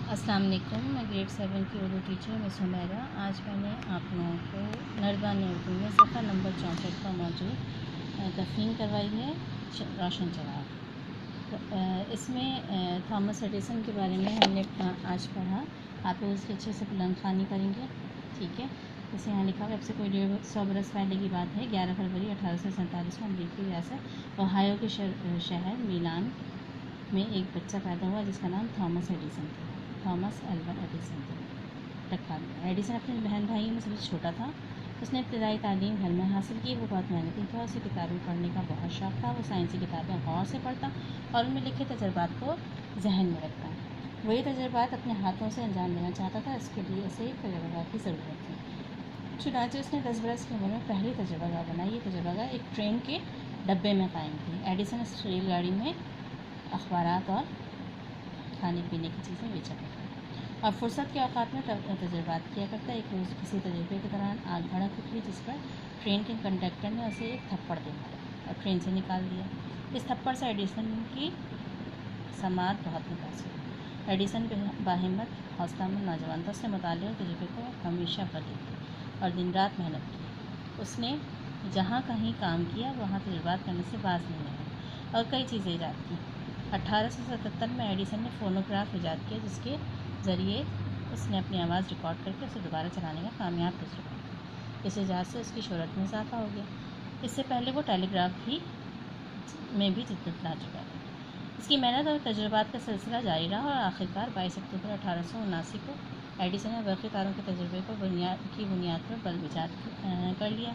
السلام علیکم، میں گریڈ 7 کی اردو ٹیچر مس حمیرہ۔ آج میں نے آپ لوگوں کو نردبان اردو میں صفحہ نمبر 64 پر موجود تفہیم کروائی ہے روشن چراغ۔ اس میں تھامس ایڈیسن کے بارے میں ہم نے آج پڑھا۔ آپ لوگ اس کی اچھے سے بلند خوانی کریں گے، ٹھیک ہے؟ جیسے یہاں لکھا ہوا اب سے کوئی 150 برس پہلے کی بات ہے، 11 فروری 1847 میں امریکی ریاست اوہایو کے شہر میلان میں ایک بچہ پیدا ہوا جس کا نام تھامس ایڈیسن تھا۔ تھامس ایلوا ایڈیسن رکھا گیا۔ ایڈیسن اپنے بہن بھائیوں میں سب سے چھوٹا تھا۔ اس نے ابتدائی تعلیم گھر میں حاصل کی۔ وہ بہت محنتی تھا، اسے کتابیں پڑھنے کا بہت شوق تھا۔ وہ سائنسی کتابیں غور سے پڑھتا اور ان میں لکھے تجربات کو ذہن میں رکھتا۔ وہ یہ تجربات اپنے ہاتھوں سے انجام دینا چاہتا تھا، اس کے لیے اسے ایک تجربہ گاہ کی ضرورت تھی۔ چنانچہ اس نے 10 برس کی عمر میں پہلی تجربہ گاہ بنائی۔ یہ تجربہ گاہ ایک ٹرین کے ڈبے میں قائم تھی۔ ایڈیسن اس ریل گاڑی میں اخبارات اور کھانے پینے کی چیزیں بیچا کرتا اور فرصت کے اوقات میں تجربات کیا کرتا۔ ایک روز کسی تجربے کے دوران آگ بھڑک اٹھی جس پر ٹرین کے کنڈکٹر نے اسے ایک تھپڑ دے مارا اور ٹرین سے نکال دیا۔ اس تھپڑ سے ایڈیسن کی سماعت بہت متاثر ہوئی۔ ایڈیسن باہمت حوصلہ مند نوجوان تھا۔ اس نے مطالعے اور تجربے کو ہمیشہ بدل دی اور دن رات محنت کی۔ اس نے جہاں کہیں کام کیا وہاں تجربات کرنے سے باز نہیں آیا اور کئی چیزیں ایجاد کی۔ 1877 میں ایڈیسن نے فونوگراف ایجاد کیا جس کے ذریعے اس نے اپنی آواز ریکارڈ کر کے اسے دوبارہ چلانے کا کامیاب تجربہ کیا۔ اس ایجاد سے اس کی شہرت میں اضافہ ہو گیا۔ اس سے پہلے وہ ٹیلی گراف میں بھی جدت لا چکا تھا۔ اس کی محنت اور تجربات کا سلسلہ جاری رہا اور آخرکار 22 اکتوبر 1879 کو ایڈیسن نے برقی تاروں کے تجربے کی بنیاد پر بلب ایجاد کر لیا۔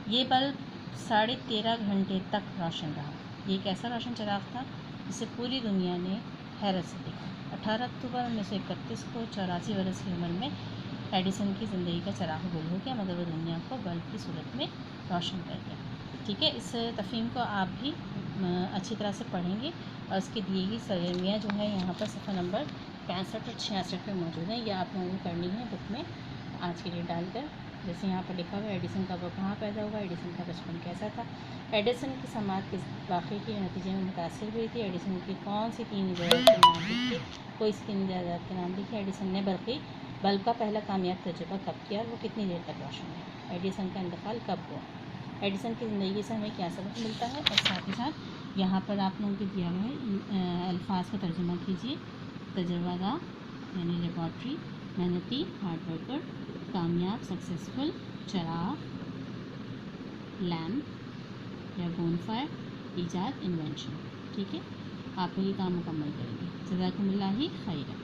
یہ بلب 13.5 گھنٹے تک روشن رہا۔ یہ ایک ایسا روشن چراغ تھا جسے پوری دنیا نے حیرت سے دیکھا۔ 18 اکتوبر 1931 کو 84 برس کی عمر میں ایڈیسن کی زندگی کا چراغ گل ہو گیا، مگر وہ دنیا کو بلب کی صورت میں روشن کر گیا، ٹھیک ہے؟ اس تفہیم کو آپ بھی اچھی طرح سے پڑھیں گے اور اس کی دی گئی سرگرمیاں جو ہیں یہاں پر صفحہ نمبر 65 اور 66 پہ موجود ہیں۔ یہ آپ لوگوں کو کرنی ہے بک میں آج کے ڈیٹ ڈال کر۔ جیسے یہاں پر لکھا ہوا ایڈیسن کا وہ کہاں پیدا ہوا، ایڈیسن کا بچپن کیسا تھا، ایڈیسن کی سماعت کس واقعے کے نتیجے میں متاثر ہوئی تھی، ایڈیسن کی کون سی 3 ایجادات کے نام لکھے، کوئی سی 3 ایجادات کے نام لکھے، ایڈیسن نے برقی بلب کا پہلا کامیاب تجربہ کب کیا اور وہ کتنی دیر تک روشن ہے، ایڈیسن کا انتقال کب ہوا، ایڈیسن کی زندگی سے ہمیں کیا سبق ملتا ہے، اور ساتھ ہی ساتھ یہاں پر آپ لوگوں کو دیا ہوا ہے الفاظ کا ترجمہ کیجیے۔ تجربہ گاہ یعنی لیبارٹری، محنتی ہارڈ ورکر، کامیاب سکسیزفل، چراغ لیمپ یا بون فائر، ایجاد انوینشن، ٹھیک ہے؟ آپ لوگ یہ کام مکمل کریں گے۔ جزاکم اللہ خیرا۔